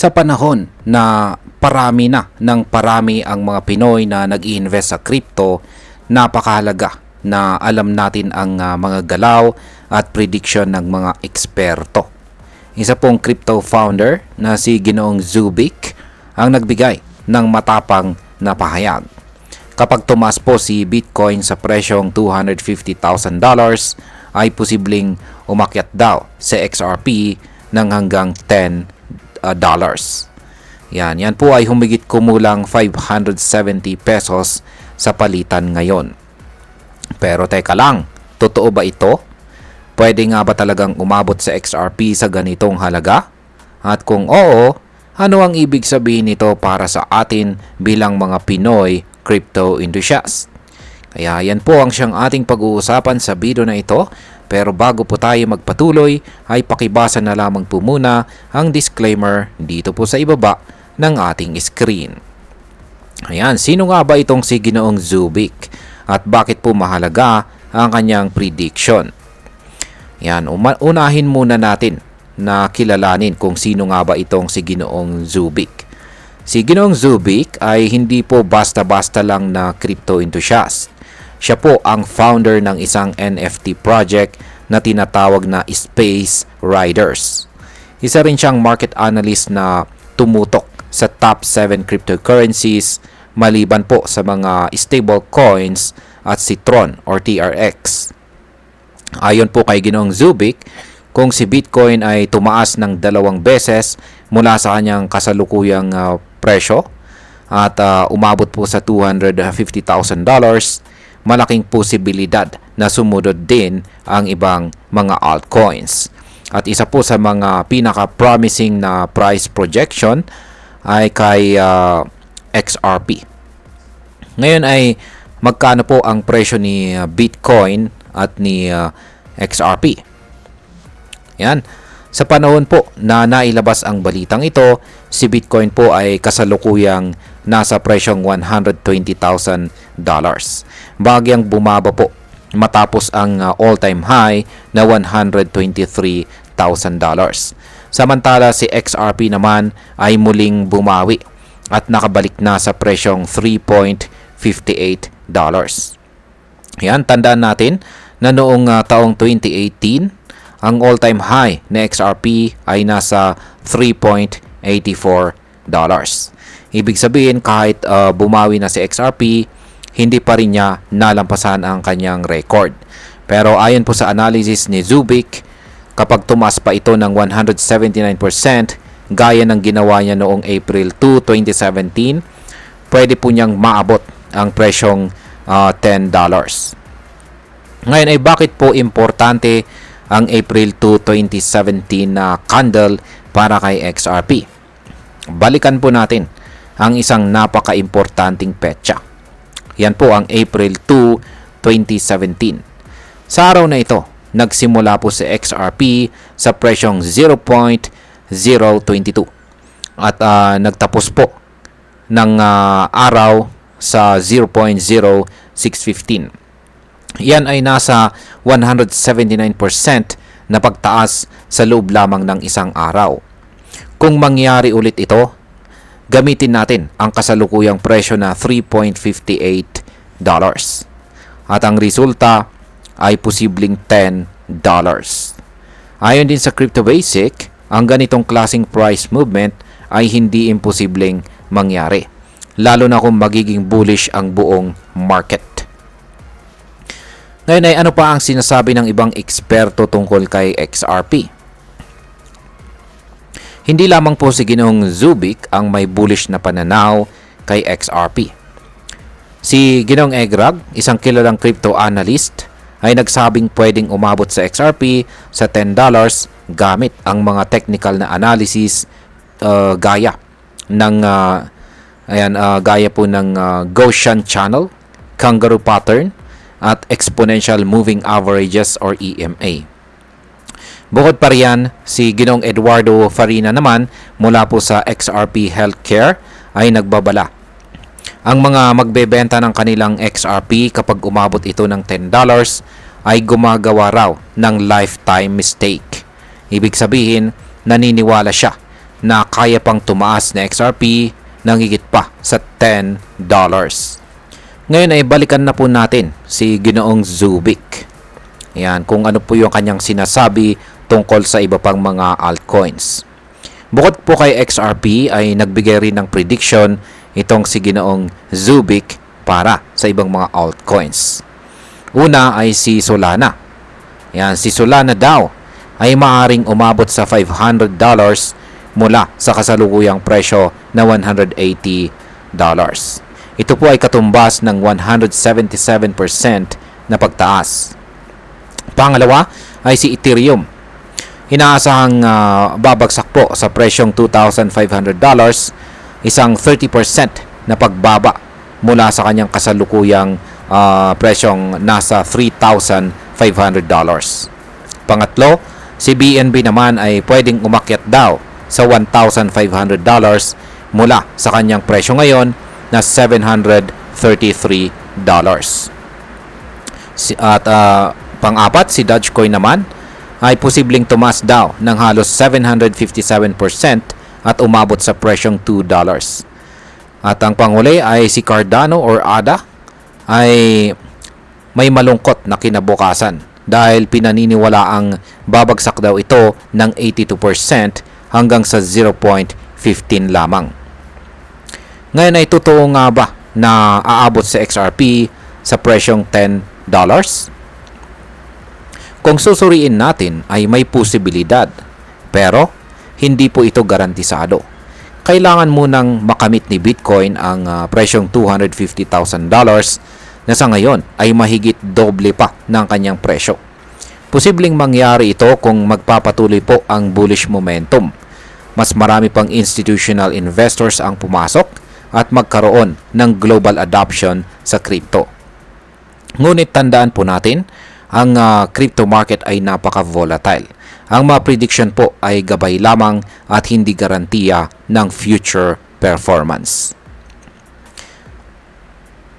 Sa panahon na parami ang mga Pinoy na nag-i-invest sa crypto, napakahalaga na alam natin ang mga galaw at prediction ng mga eksperto. Isa pong crypto founder na si Ginoong Zubik ang nagbigay ng matapang na pahayag. Kapag tumaas po si Bitcoin sa presyong $250,000 ay posibleng umakyat daw sa XRP ng hanggang $10. Yan po ay humigit kumulang 570 pesos sa palitan ngayon. Pero teka lang, totoo ba ito? Pwede nga ba talagang umabot sa XRP sa ganitong halaga? At kung oo, ano ang ibig sabihin nito para sa atin bilang mga Pinoy crypto enthusiast? Kaya yan po ang siyang ating pag-uusapan sa video na ito. Pero bago po tayo magpatuloy, ay pakibasa na lamang po muna ang disclaimer dito po sa ibaba ng ating screen. Ayan, sino nga ba itong si Ginoong Zubik? At bakit po mahalaga ang kanyang prediction? Yan, unahin muna natin na kilalanin kung sino nga ba itong si Ginoong Zubik. Si Ginoong Zubik ay hindi po basta-basta lang na crypto enthusiast. Siya po ang founder ng isang NFT project na tinatawag na Space Riders. Isa rin siyang market analyst na tumutok sa top 7 cryptocurrencies maliban po sa mga stable coins at si Tron or TRX. Ayon po kay Ginoong Zubik, kung si Bitcoin ay tumaas ng 2 beses mula sa kanyang kasalukuyang presyo at umabot po sa $250,000, malaking posibilidad na sumunod din ang ibang mga altcoins. At isa po sa mga pinaka-promising na price projection ay kay XRP. Ngayon ay magkano po ang presyo ni Bitcoin at ni XRP? Yan. Sa panahon po na nailabas ang balitang ito, si Bitcoin po ay kasalukuyang nasa presyong $120,000. Bagyang bumaba po matapos ang all-time high na $123,000. Samantala si XRP naman ay muling bumawi at nakabalik na sa presyong $3.58. Yan, tandaan natin na noong taong 2018, ang all-time high na XRP ay nasa $3.84. Ibig sabihin kahit bumawi na si XRP, hindi pa rin niya nalampasan ang kanyang record. Pero ayon po sa analysis ni Zubik, kapag tumaas pa ito ng 179%, gaya ng ginawa niya noong April 2, 2017, pwede po niyang maabot ang presyong $10. Ngayon ay bakit po importante ang April 2, 2017 na candle para kay XRP? Balikan po natin ang isang napaka-importanting petsa. Yan po ang April 2, 2017. Sa araw na ito, nagsimula po si XRP sa presyong 0.022 at nagtapos po ng araw sa 0.0615. Yan ay nasa 179% na pagtaas sa loob lamang ng isang araw. Kung mangyari ulit ito, gamitin natin ang kasalukuyang presyo na $3.58. At ang resulta ay posibleng $10. Ayon din sa Crypto Basic, ang ganitong klaseng price movement ay hindi imposibleng mangyari, lalo na kung magiging bullish ang buong market. Ngayon ay ano pa ang sinasabi ng ibang eksperto tungkol kay XRP? Hindi lamang po si Ginoong Zubik ang may bullish na pananaw kay XRP. Si Ginoong Egrag, isang kilalang crypto analyst, ay nagsabing pwedeng umabot sa XRP sa $10 gamit ang mga technical na analysis gaya po ng Gaussian channel, kangaroo pattern, at exponential moving averages or EMA. Bukod pa riyan, si Ginoong Eduardo Farina naman mula po sa XRP Healthcare ay nagbabala. Ang mga magbebenta ng kanilang XRP kapag umabot ito ng $10 ay gumagawa raw ng lifetime mistake. Ibig sabihin, naniniwala siya na kaya pang tumaas na XRP ng higit pa sa $10. Ngayon ay balikan na po natin si Ginoong Zubik. Yan, kung ano po yung kanyang sinasabi tungkol sa iba pang mga altcoins. Bukod po kay XRP ay nagbigay rin ng prediction itong si Ginoong Zubik para sa ibang mga altcoins. Una ay si Solana. Yan, si Solana daw ay maaring umabot sa $500 mula sa kasalukuyang presyo na $180. Ito po ay katumbas ng 177% na pagtaas. Pangalawa ay si Ethereum. Inaasahang babagsak po sa presyong $2,500, isang 30% na pagbaba mula sa kanyang kasalukuyang presyong nasa $3,500. Pangatlo, si BNB naman ay pwedeng umakyat daw sa $1,500 mula sa kanyang presyo ngayon na $733. At pang-apat, si Dogecoin naman ay posibleng tumaas daw ng halos 757% at umabot sa presyong $2. At ang panghuli ay si Cardano or ADA ay may malungkot na kinabukasan dahil pinaniniwala ang babagsak daw ito ng 82% hanggang sa 0.15 lamang. Ngayon ay totoo nga ba na aabot sa XRP sa presyong $10? Kung susuriin natin ay may posibilidad, pero hindi po ito garantisado. Kailangan munang makamit ni Bitcoin ang presyong $250,000 na sa ngayon ay mahigit doble pa ng kanyang presyo. Posibleng mangyari ito kung magpapatuloy po ang bullish momentum. Mas marami pang institutional investors ang pumasok at magkaroon ng global adoption sa crypto. Ngunit tandaan po natin, ang crypto market ay napaka-volatile. Ang mga prediction po ay gabay lamang at hindi garantiya ng future performance.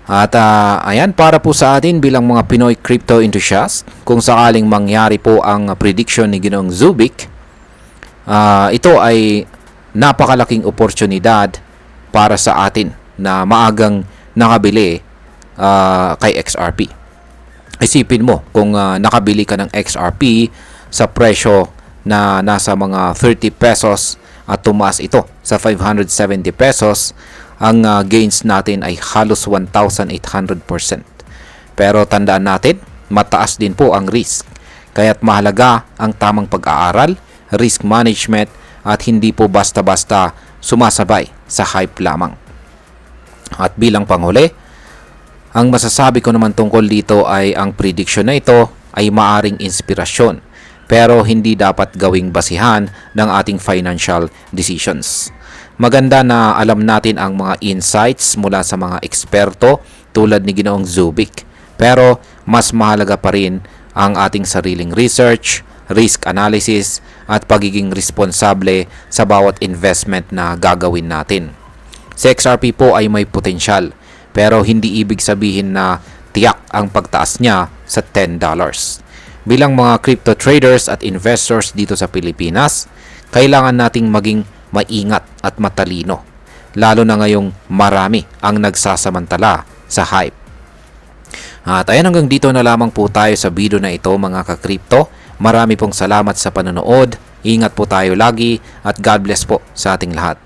At ayan, para po sa atin bilang mga Pinoy crypto enthusiast, kung sakaling mangyari po ang prediction ni Ginoong Zubik, ito ay napakalaking oportunidad para sa atin na maagang nakabili kay XRP. Isipin mo kung nakabili ka ng XRP sa presyo na nasa mga 30 pesos at tumaas ito sa 570 pesos, ang gains natin ay halos 1,800%. Pero tandaan natin, mataas din po ang risk. Kaya't mahalaga ang tamang pag-aaral, risk management at hindi po basta-basta sumasabay sa hype lamang. At bilang panghuli, ang masasabi ko naman tungkol dito ay ang prediction na ito ay maaring inspirasyon pero hindi dapat gawing basihan ng ating financial decisions. Maganda na alam natin ang mga insights mula sa mga eksperto tulad ni Ginoong Zubik, pero mas mahalaga pa rin ang ating sariling research, risk analysis at pagiging responsable sa bawat investment na gagawin natin. Si XRP po ay may potensyal, pero hindi ibig sabihin na tiyak ang pagtaas niya sa $10. Bilang mga crypto traders at investors dito sa Pilipinas, kailangan nating maging maingat at matalino, lalo na ngayong marami ang nagsasamantala sa hype. At ayan, hanggang dito na lamang po tayo sa video na ito mga ka-crypto. Marami pong salamat sa panonood, ingat po tayo lagi at God bless po sa ating lahat.